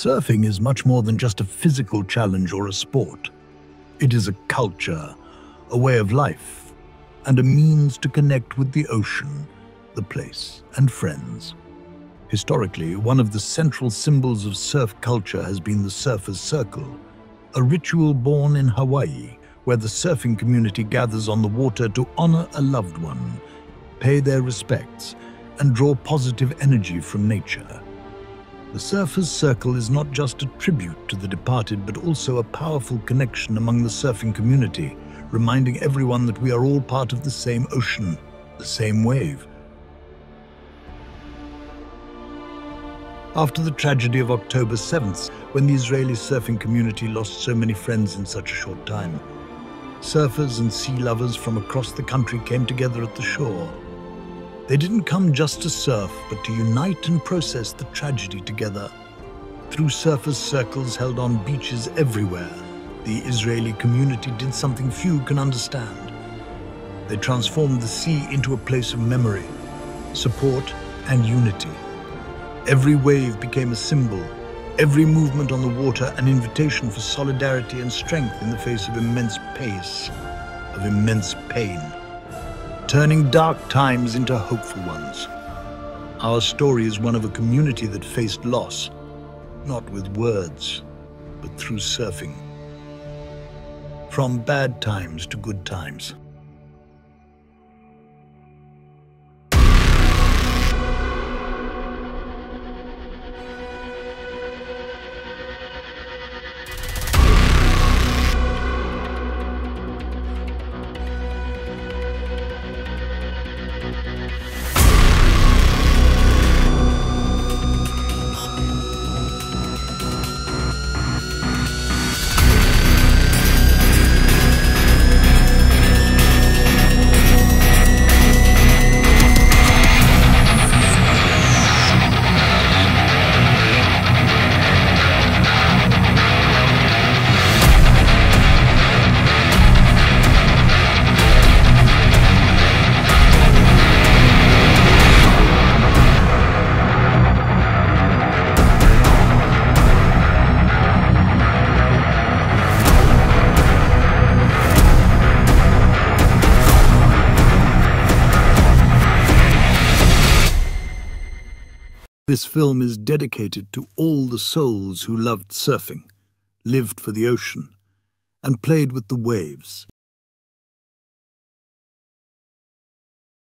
Surfing is much more than just a physical challenge or a sport. It is a culture, a way of life, and a means to connect with the ocean, the place, and friends. Historically, one of the central symbols of surf culture has been the surfer's circle, a ritual born in Hawaii, where the surfing community gathers on the water to honor a loved one, pay their respects, and draw positive energy from nature. The surfer's circle is not just a tribute to the departed, but also a powerful connection among the surfing community, reminding everyone that we are all part of the same ocean, the same wave. After the tragedy of October 7th, when the Israeli surfing community lost so many friends in such a short time, surfers and sea lovers from across the country came together at the shore. They didn't come just to surf, but to unite and process the tragedy together. Through surfers' circles held on beaches everywhere, the Israeli community did something few can understand. They transformed the sea into a place of memory, support, and unity. Every wave became a symbol, every movement on the water an invitation for solidarity and strength in the face of immense pain, turning dark times into hopeful ones. Our story is one of a community that faced loss, not with words, but through surfing. From bad times to good times. This film is dedicated to all the souls who loved surfing, lived for the ocean, and played with the waves.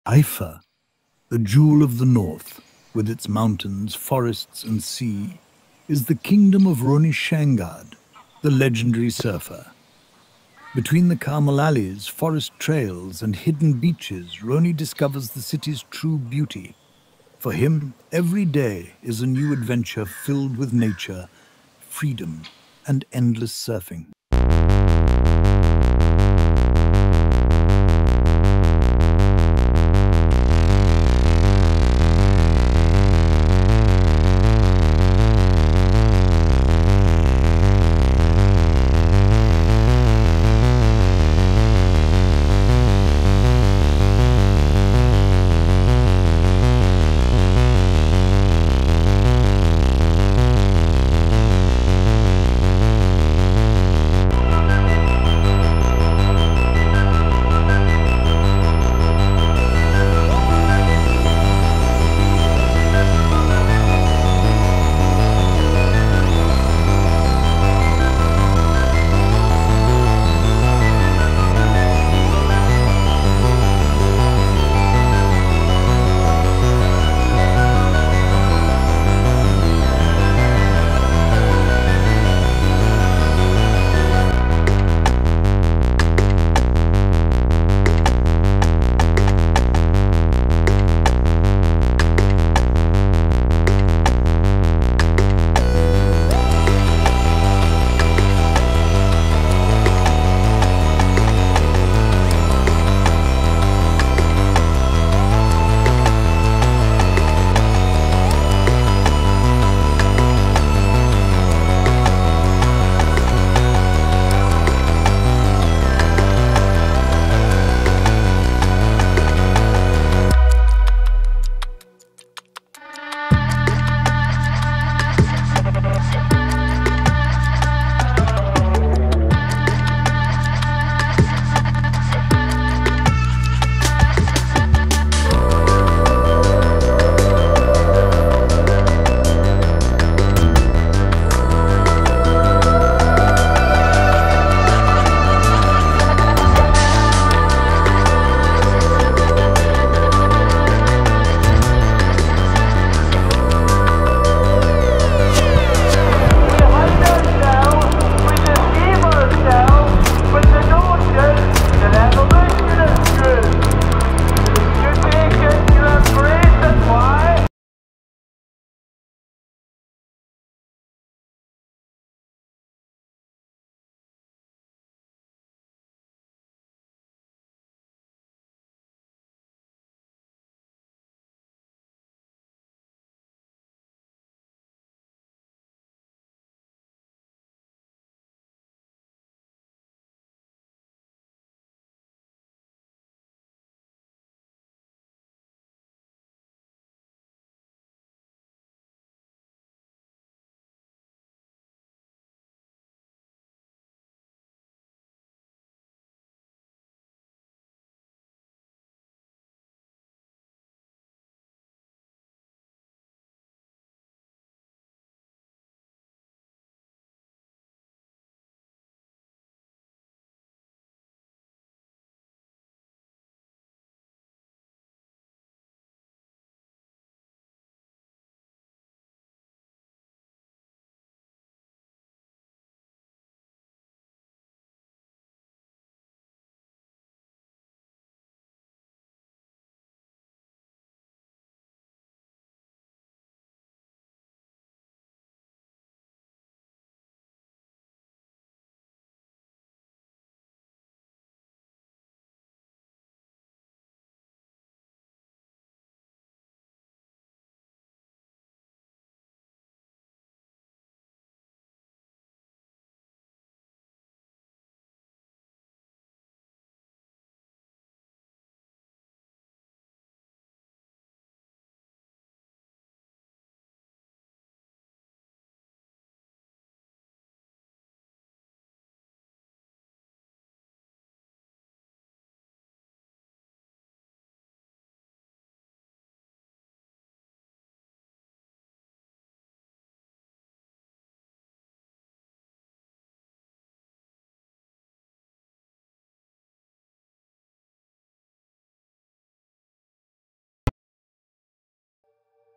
Haifa, the jewel of the north, with its mountains, forests, and sea, is the kingdom of Roni Shangad, the legendary surfer. Between the Carmel alleys, forest trails, and hidden beaches, Roni discovers the city's true beauty. For him, every day is a new adventure filled with nature, freedom, and endless surfing.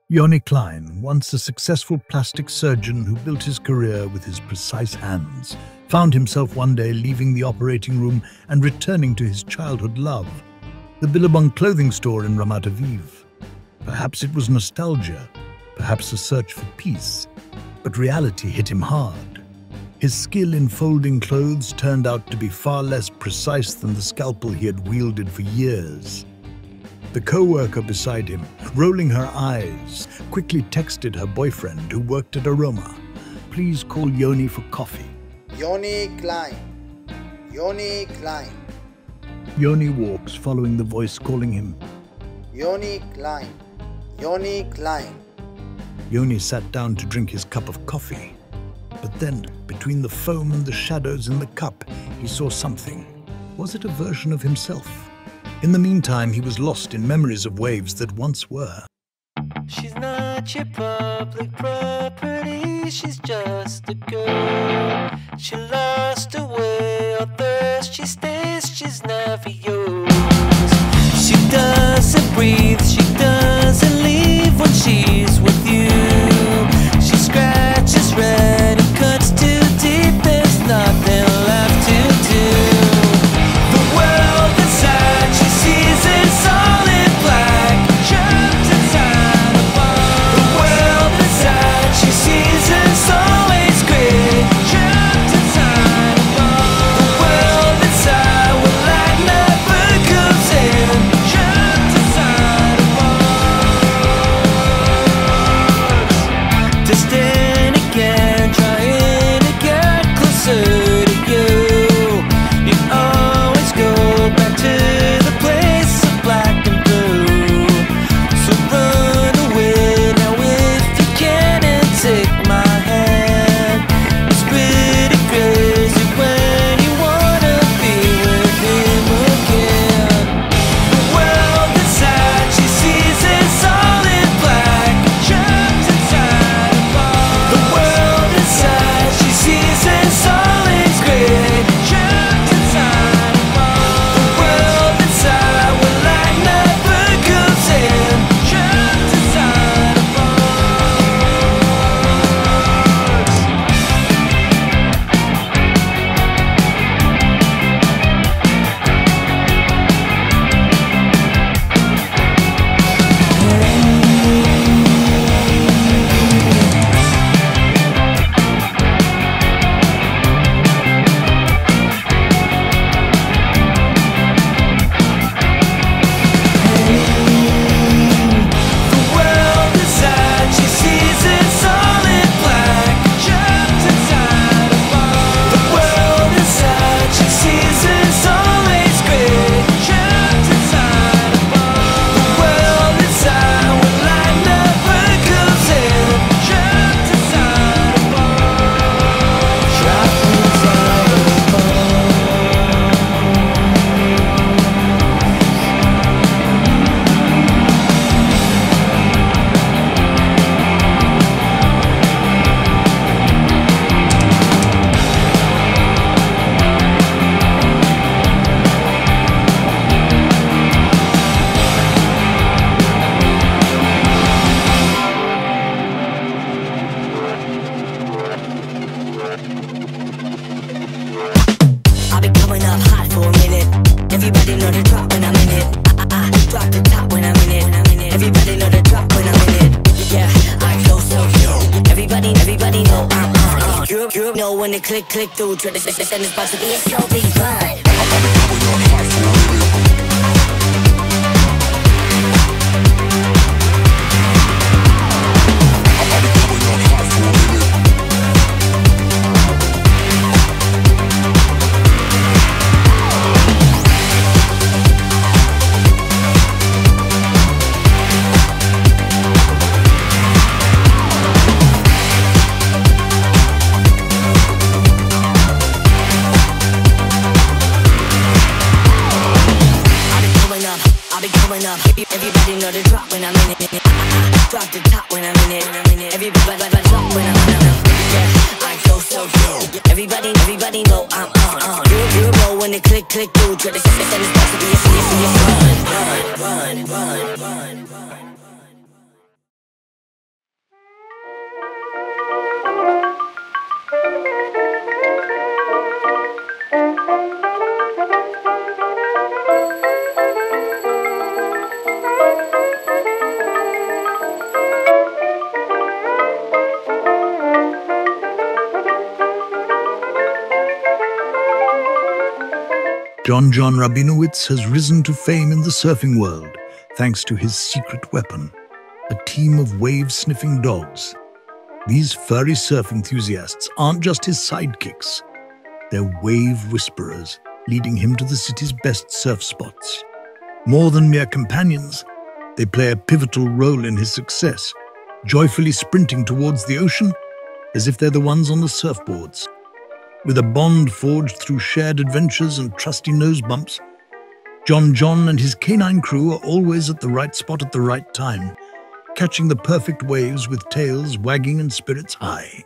Yoni Klein, once a successful plastic surgeon who built his career with his precise hands, found himself one day leaving the operating room and returning to his childhood love, the Billabong clothing store in Ramat Aviv. Perhaps it was nostalgia, perhaps a search for peace, but reality hit him hard. His skill in folding clothes turned out to be far less precise than the scalpel he had wielded for years. The co-worker beside him, rolling her eyes, quickly texted her boyfriend who worked at Aroma, "Please call Yoni for coffee." Yoni Klein. Yoni Klein. Yoni walks, following the voice calling him. Yoni Klein. Yoni Klein. Yoni sat down to drink his cup of coffee. But then, between the foam and the shadows in the cup, he saw something. Was it a version of himself? In the meantime, he was lost in memories of waves that once were. She's not your public property, she's just a girl. She lost her way, although she stays, she's never yours. She doesn't breathe, she doesn't leave when she's with you. She scratches red and cuts too deep, there's nothing left to do. The world inside she sees is all in black, trapped inside a ball. The world inside she sees is always gray, trapped inside a ball. The world inside where light never comes in, trapped inside a ball. Distant again, trying to get closer to you. You always go back to the place of black and blue. So run away now if you can and take my hand. It's pretty crazy when you wanna be with him again. The world inside she sees is all in black, trapped inside a ball. The world inside she sees is always gray, trapped inside a ball. The world inside where light never comes in, trapped inside a ball. The world inside she sees is all in black, trapped inside a ball. The world inside she sees is always gray, trapped inside a ball. The world inside where light never comes in, trapped inside a ball. Trapped inside a ball. I've been coming up hot for a minute. Everybody know the drop when I'm in it. I drop the top when I'm in it. Everybody know the drop when I'm in it. Yeah, I go so everybody know I'm on. You know when the click through to the and it's about to be a show be fun. Everybody know the drop when I'm in it. Drop the top when I'm in it. Everybody drop when I'm in it. Yeah, I go so everybody know I'm on. You know when the click through to the and it's about to be a run. John Rabinowitz has risen to fame in the surfing world thanks to his secret weapon, a team of wave-sniffing dogs. These furry surf enthusiasts aren't just his sidekicks. They're wave whisperers, leading him to the city's best surf spots. More than mere companions, they play a pivotal role in his success, joyfully sprinting towards the ocean as if they're the ones on the surfboards. With a bond forged through shared adventures and trusty nose bumps, John and his canine crew are always at the right spot at the right time, catching the perfect waves with tails wagging and spirits high.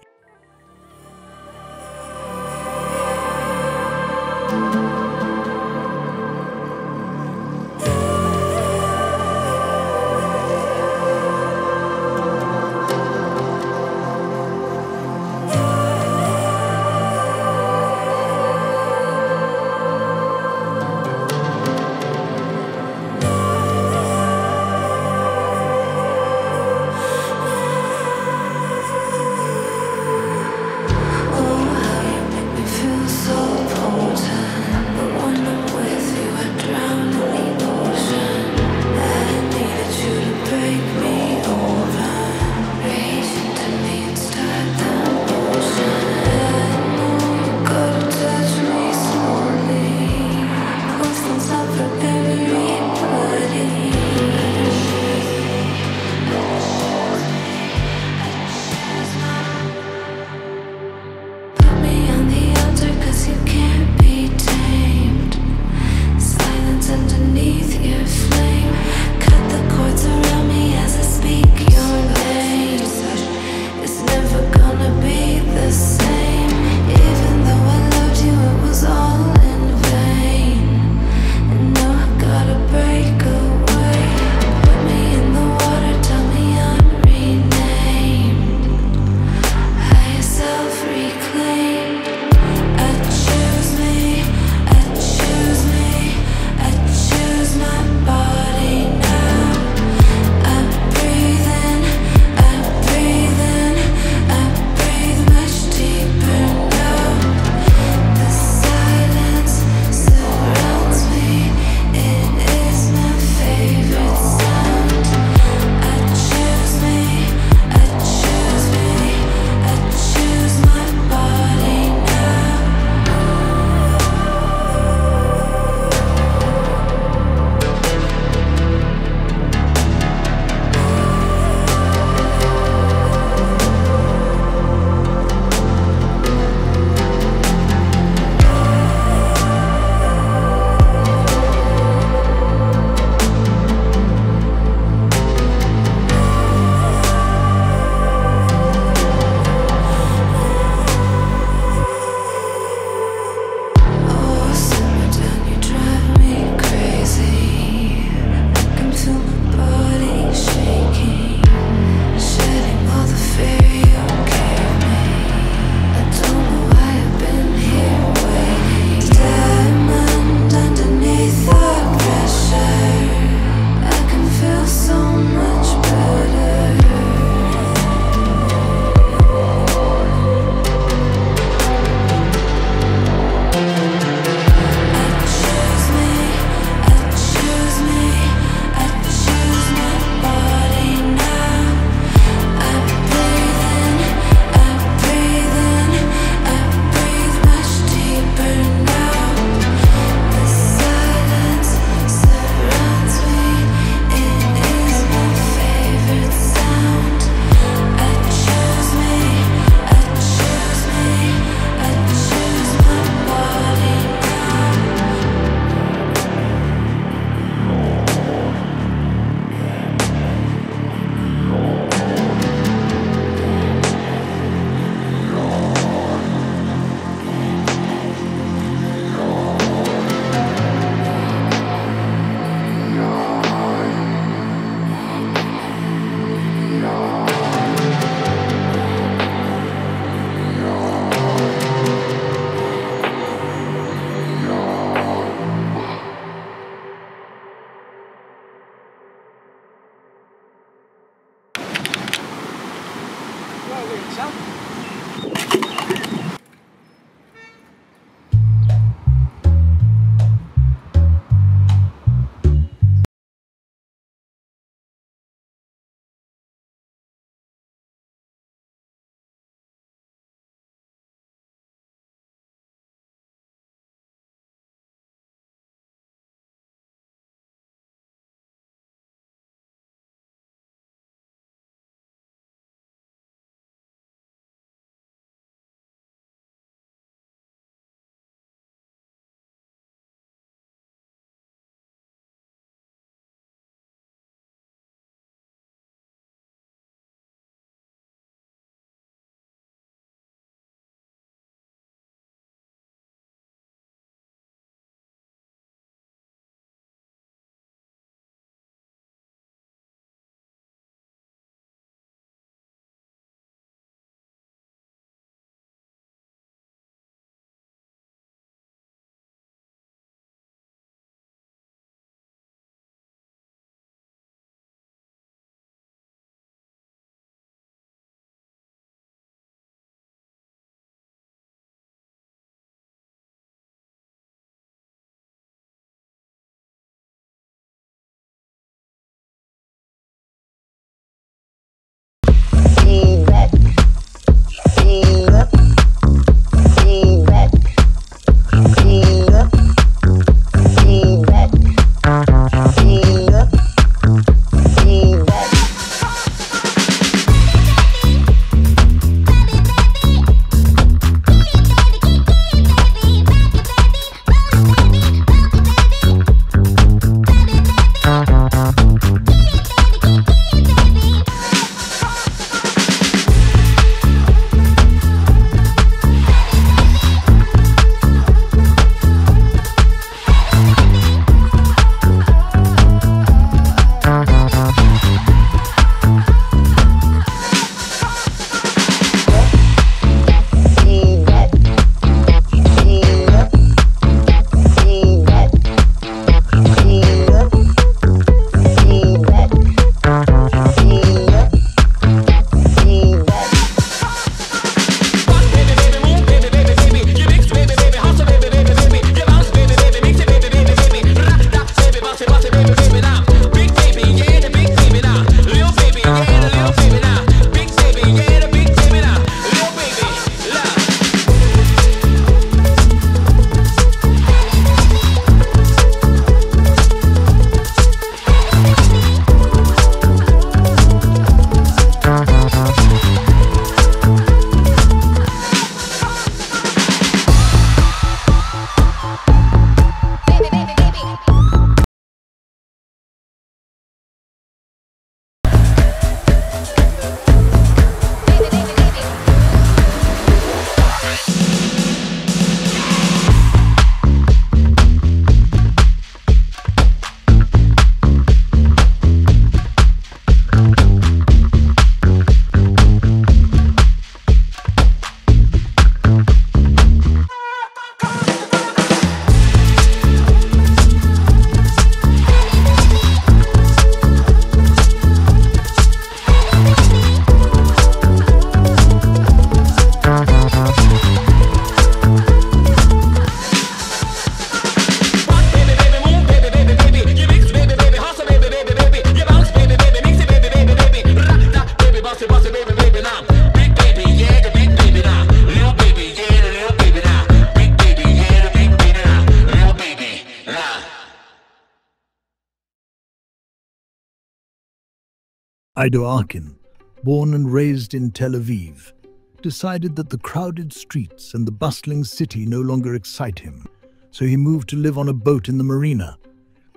Ido Arkin, born and raised in Tel Aviv, decided that the crowded streets and the bustling city no longer excite him, so he moved to live on a boat in the marina,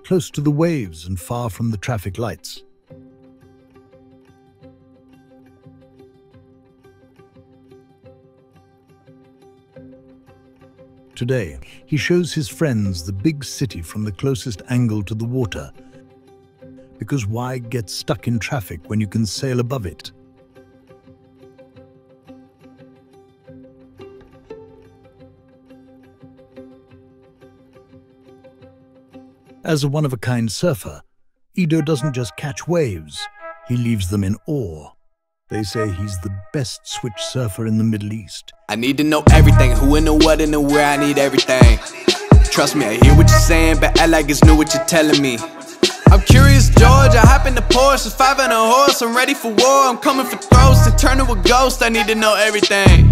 close to the waves and far from the traffic lights. Today, he shows his friends the big city from the closest angle to the water, because why get stuck in traffic when you can sail above it? As a one-of-a-kind surfer, Ido doesn't just catch waves, he leaves them in awe. They say he's the best switch surfer in the Middle East. I need to know everything, who and the what and the where, I need everything. Trust me, I hear what you're saying, but act like it's new what you're telling me. I'm curious, George, I hop in the Porsche, 5 and a horse, I'm ready for war, I'm coming for throats, to turn to a ghost, I need to know everything.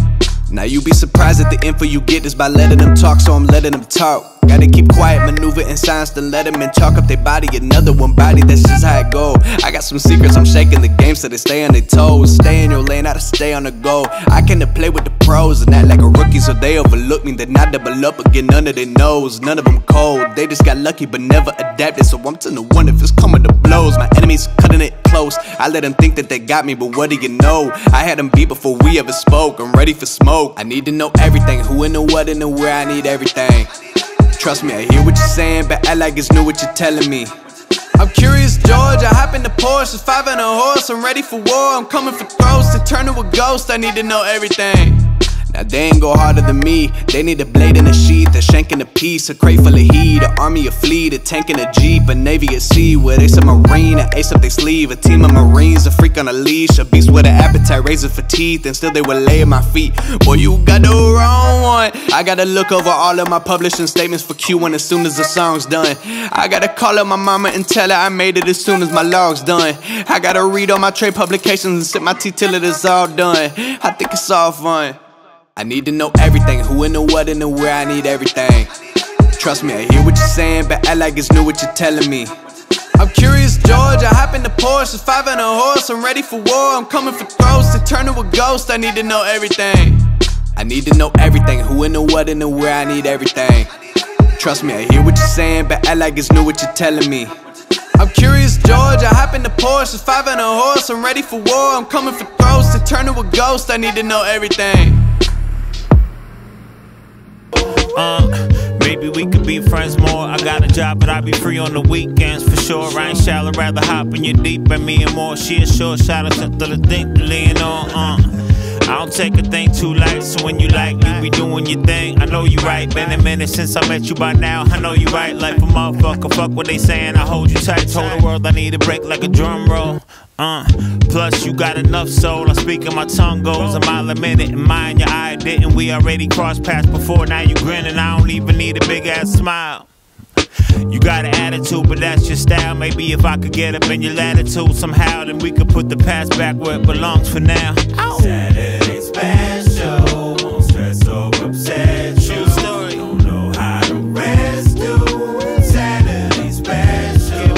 Now you be surprised at the info you get is by letting them talk, so I'm letting them talk. Gotta keep quiet, maneuver in silence to let them in, chalk up their body, another one body, that's just how it go. I got some secrets, I'm shaking the game so they stay on their toes. Stay in your lane, I to stay on the go. I can play with the pros and act like a rookie, so they overlook me. Then I double up again, none of their knows, none of them cold. They just got lucky but never adapted, so I'm to one if it's coming to blows. My enemies cutting it close, I let them think that they got me, but what do you know? I had them beat before we ever spoke, I'm ready for smoke. I need to know everything, who and the what and the where, I need everything. Trust me, I hear what you're saying, but act like it's new what you're telling me. I'm curious, George, I hop in the Porsche, 5 and a horse, I'm ready for war, I'm coming for throats, to turn to a ghost, I need to know everything. Now they ain't go harder than me, they need a blade in a sheath, a shank in a piece, a crate full of heat, an army, a fleet, a tank and a jeep, a navy at sea, with ace a marine, an ace up their sleeve, a team of marines, a freak on a leash, a beast with an appetite, razor for teeth, and still they would lay at my feet. Boy, you got the wrong one. I gotta look over all of my publishing statements for Q1 as soon as the song's done. I gotta call up my mama and tell her I made it as soon as my log's done. I gotta read all my trade publications and sip my tea till it is all done. I think it's all fun. I need to know everything, who and the what and the where, I need everything. Trust me, I hear what you're saying, but act like it's new what you're telling me. I'm curious, George, I hop in the Porsche, 5 and a horse, I'm ready for war, I'm coming for throats, to turn to a ghost, I need to know everything. I need to know everything, who and the what and the where, I need everything. Trust me, I hear what you're saying, but act like it's new what you're telling me. I'm curious, George, I hop in the Porsche, 5 and a horse, I'm ready for war, I'm coming for throats, to turn to a ghost, I need to know everything. Maybe we could be friends more. I got a job, but I be free on the weekends for sure. I ain't shallow, rather hop in your deep and me and more. She a short shot of something to think to lean on. I don't take a thing too light, so when you like, you be doing your thing. I know you right, been a minute since I met you by now. I know you right, like a motherfucker, fuck what they saying. I hold you tight, told the world I need a break like a drum roll. Plus you got enough soul, I'm speaking my tongue goes a mile a minute, and mine your eye didn't. We already crossed paths before, now you grinning, I don't even need a big ass smile. You got an attitude, but that's your style. Maybe if I could get up in your latitude somehow, then we could put the past back where it belongs for now. Saturday special, won't stress or upset you. Don't know how to rest you. Saturday special,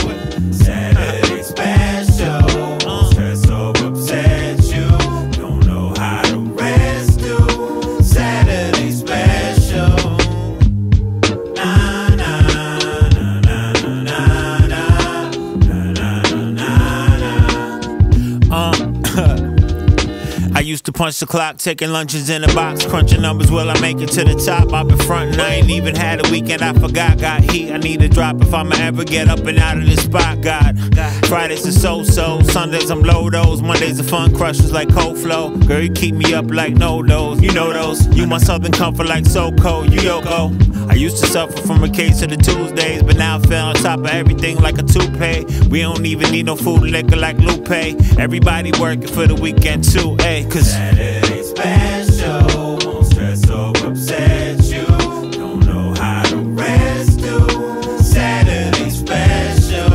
Saturday special, won't stress or upset you. Don't know how to rest you. Saturday special. Na na na na na na na na. I used to punch the clock, taking lunches in a box, crunching numbers, will I make it to the top? I've been frontin', I ain't even had a weekend, I forgot, got heat, I need a drop if I'ma ever get up and out of this spot, God. Fridays are so-so, Sundays I'm low-dose, Mondays are fun crushers like cold flow. Girl, you keep me up like no-dos, you know those. You my southern comfort like so cold, you Yoko. I used to suffer from a case of the Tuesdays, but now I feel on top of everything like a toupee. We don't even need no food or liquor like Lupe. Everybody working for the weekend too, ayy. Cause Saturday special, won't stress or upset you. Don't know how to rest you. Saturday special,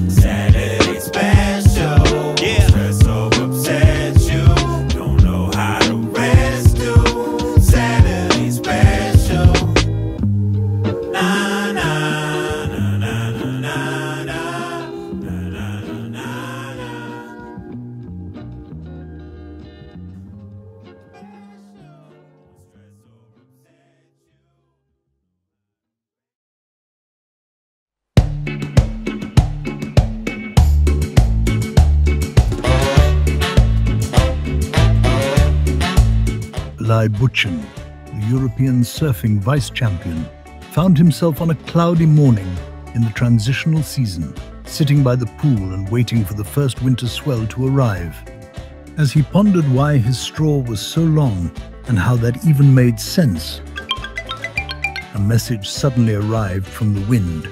Saturday special, yeah. Won't stress or upset you. Don't know how to rest you. Saturday special. Na na na na na na na na na na. Nikolai Buchin, the European surfing vice-champion, found himself on a cloudy morning in the transitional season, sitting by the pool and waiting for the first winter swell to arrive. As he pondered why his straw was so long and how that even made sense, a message suddenly arrived from the wind.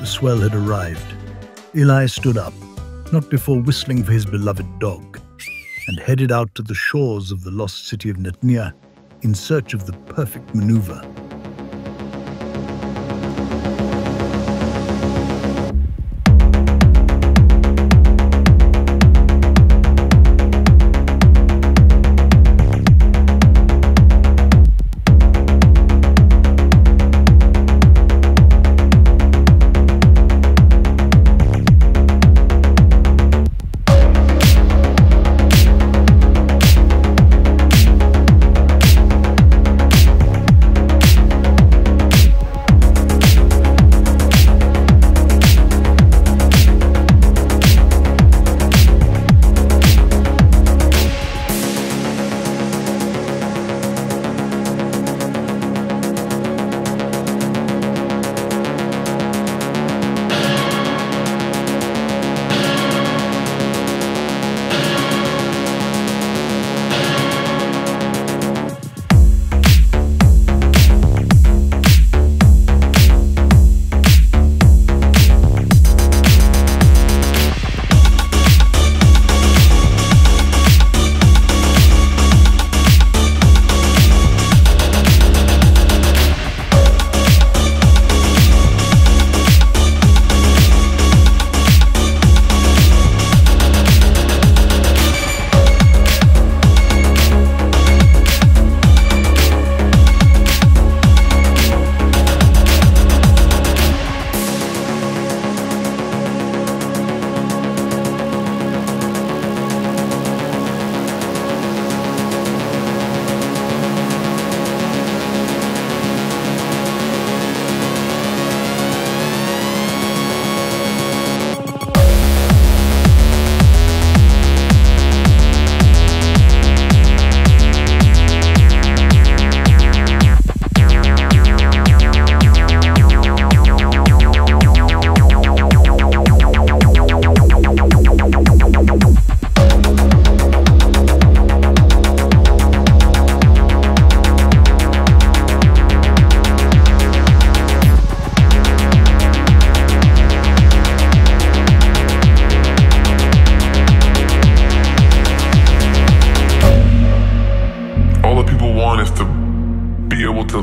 The swell had arrived. Eli stood up, not before whistling for his beloved dog, and headed out to the shores of the lost city of Netnia in search of the perfect maneuver.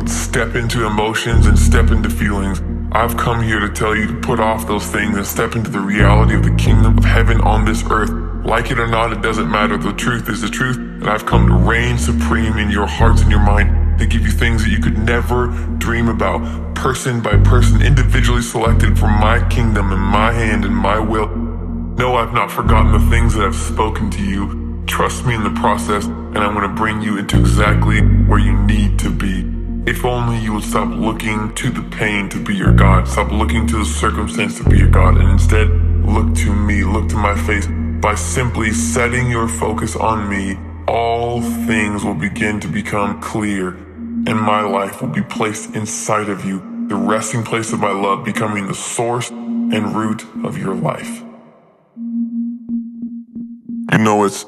Step into emotions and step into feelings. I've come here to tell you to put off those things and step into the reality of the kingdom of heaven on this earth. Like it or not, it doesn't matter. The truth is the truth, and I've come to reign supreme in your hearts and your mind, to give you things that you could never dream about, person by person, individually selected from my kingdom and my hand and my will. No, I've not forgotten the things that I've spoken to you. Trust me in the process, and I'm going to bring you into exactly where you need to be. If only you would stop looking to the pain to be your God, stop looking to the circumstance to be your God, and instead look to me, look to my face. By simply setting your focus on me, all things will begin to become clear, and my life will be placed inside of you, the resting place of my love, becoming the source and root of your life. You know it's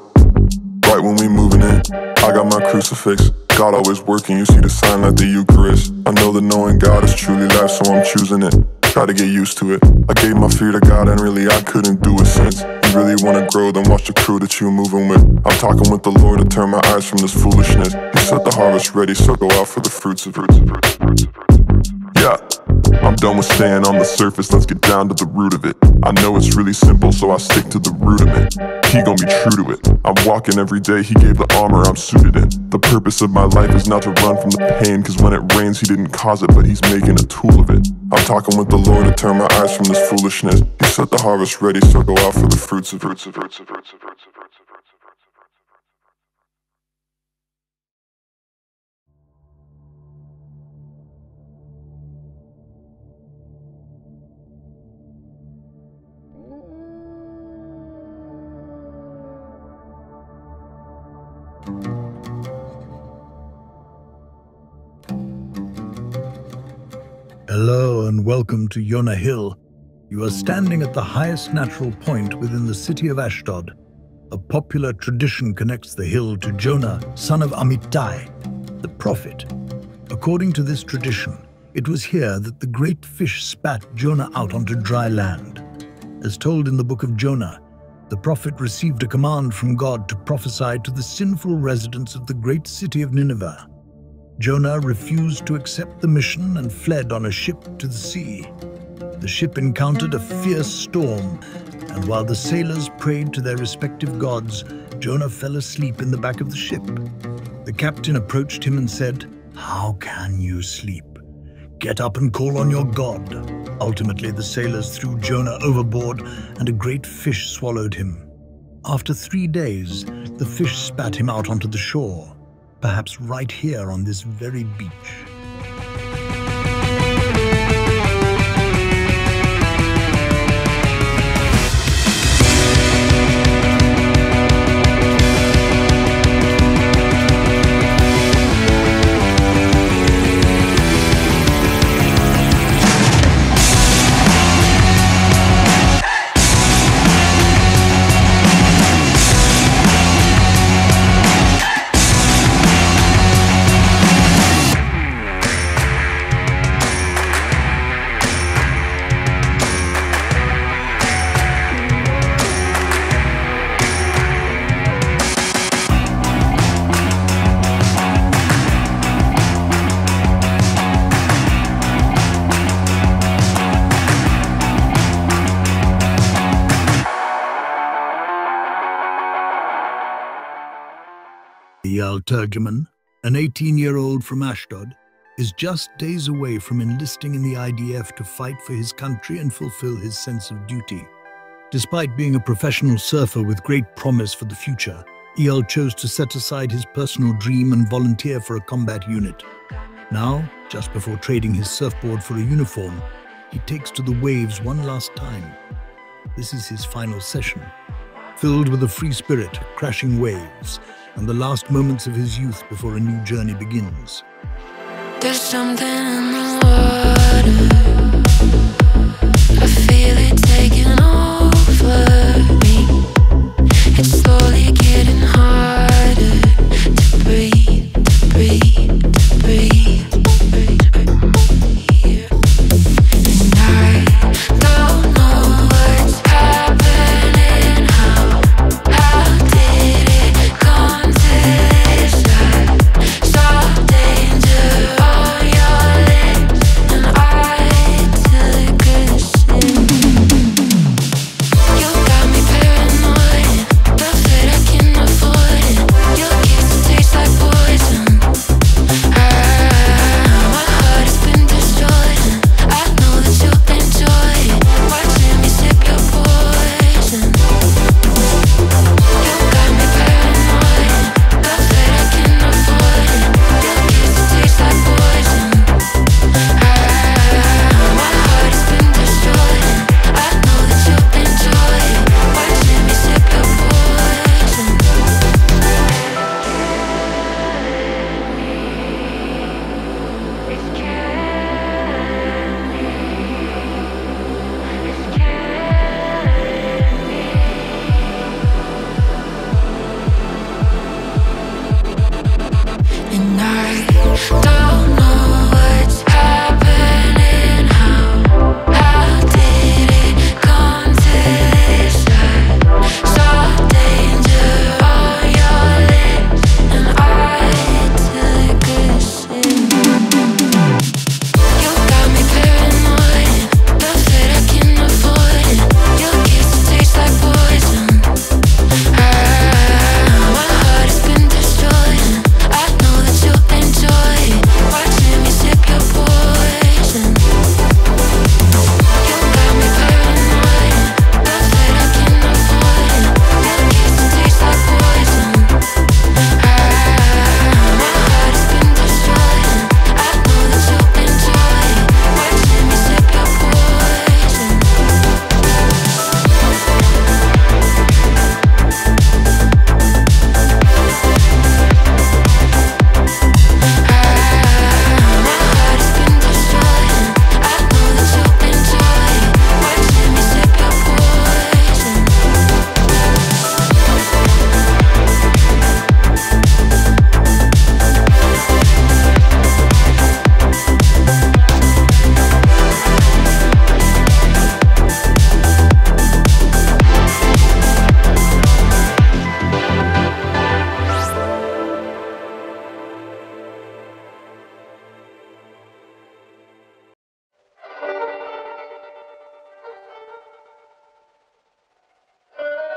right when we moving in. I got my crucifix, God always working, you see the sign like the Eucharist. I know that knowing God is truly life, so I'm choosing it. Try to get used to it. I gave my fear to God and really I couldn't do it since. You really wanna grow, then watch the crew that you moving with. I'm talking with the Lord to turn my eyes from this foolishness. He set the harvest ready, so go out for the fruits of it. Yeah, I'm done with staying on the surface, let's get down to the root of it. I know it's really simple, so I stick to the root of it. He gon' be true to it. I'm walking every day, he gave the armor I'm suited in. The purpose of my life is not to run from the pain, cause when it rains he didn't cause it, but he's making a tool of it. I'm talking with the Lord to turn my eyes from this foolishness. He set the harvest ready, so go out for the fruits of it. Hello and welcome to Yonah Hill. You are standing at the highest natural point within the city of Ashdod. A popular tradition connects the hill to Jonah, son of Amittai, the prophet. According to this tradition, it was here that the great fish spat Jonah out onto dry land. As told in the book of Jonah, the prophet received a command from God to prophesy to the sinful residents of the great city of Nineveh. Jonah refused to accept the mission and fled on a ship to the sea. The ship encountered a fierce storm, and while the sailors prayed to their respective gods, Jonah fell asleep in the back of the ship. The captain approached him and said, "How can you sleep? Get up and call on your God." Ultimately, the sailors threw Jonah overboard, and a great fish swallowed him. After 3 days, the fish spat him out onto the shore, perhaps right here on this very beach. Turjuman, an 18-year-old from Ashdod, is just days away from enlisting in the IDF to fight for his country and fulfill his sense of duty. Despite being a professional surfer with great promise for the future, Eyal chose to set aside his personal dream and volunteer for a combat unit. Now, just before trading his surfboard for a uniform, he takes to the waves one last time. This is his final session, filled with a free spirit, crashing waves, and the last moments of his youth before a new journey begins. There's something in the water, I feel it taking over me. It's slowly getting harder to breathe, to breathe, to breathe, to breathe. And I don't know what's happening, how did it come to this? I saw danger on your lips, and I took a sip. You got me paranoid, the fit I cannot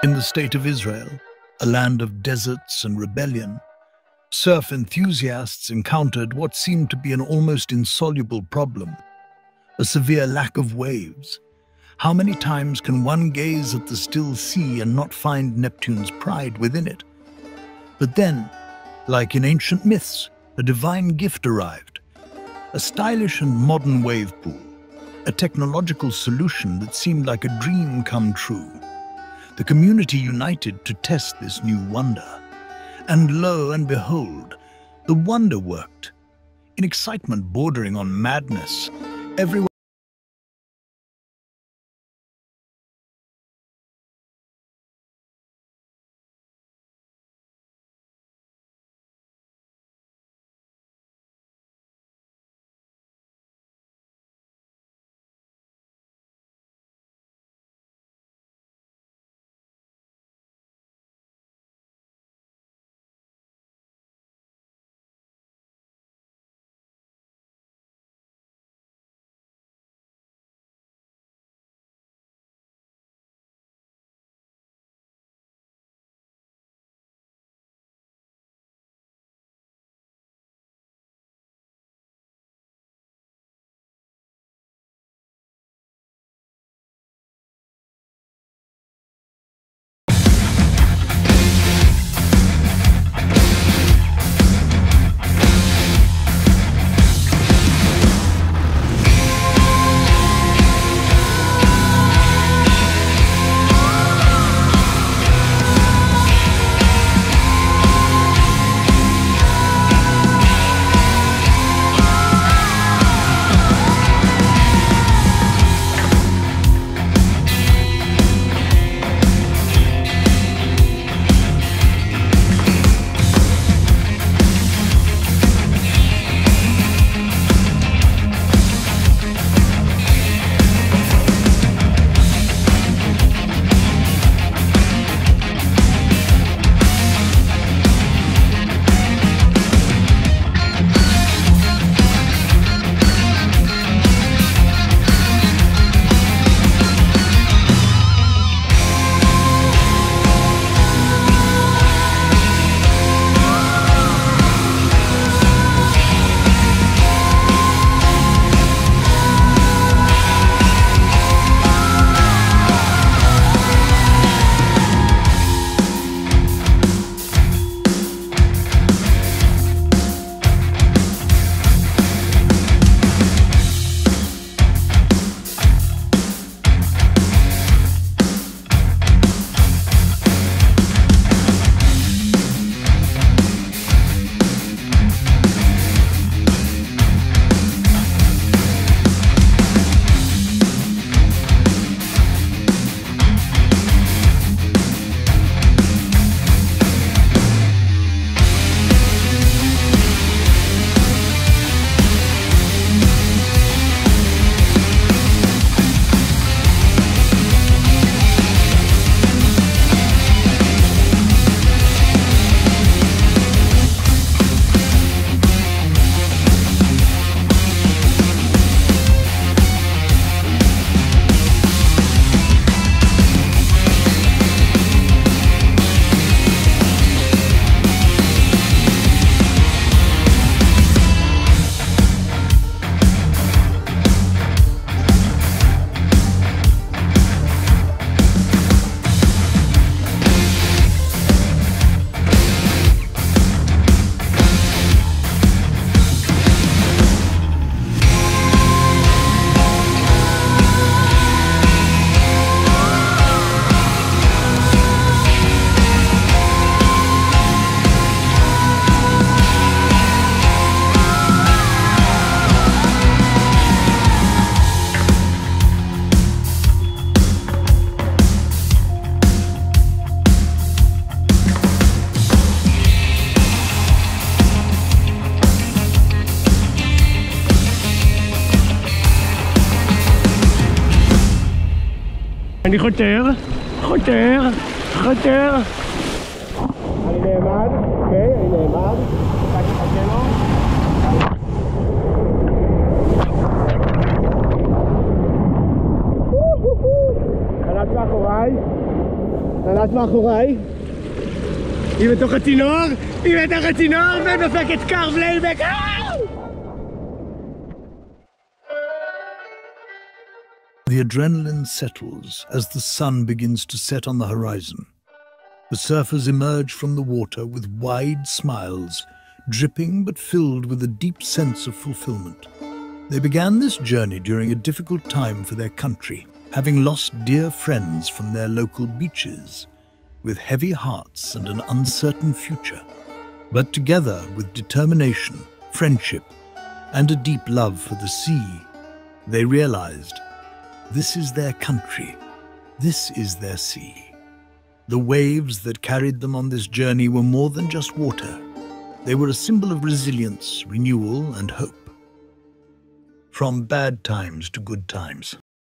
In the state of Israel, a land of deserts and rebellion, surf enthusiasts encountered what seemed to be an almost insoluble problem: a severe lack of waves. How many times can one gaze at the still sea and not find Neptune's pride within it? But then, like in ancient myths, a divine gift arrived: a stylish and modern wave pool, a technological solution that seemed like a dream come true. The community united to test this new wonder. And lo and behold, the wonder worked. In excitement bordering on madness, everyone אני חותר. אני נעמד, אוקיי, אני נעמד. קצת חכה לו. חלץ מאחוריי. חלץ מאחוריי. היא בתוך הצינור, ודופקת קרב לייבק. The adrenaline settles as the sun begins to set on the horizon. The surfers emerge from the water with wide smiles, dripping but filled with a deep sense of fulfillment. They began this journey during a difficult time for their country, having lost dear friends from their local beaches, with heavy hearts and an uncertain future. But together, with determination, friendship, and a deep love for the sea, they realized this is their country, this is their sea. The waves that carried them on this journey were more than just water. They were a symbol of resilience, renewal, and hope. From bad times to good times,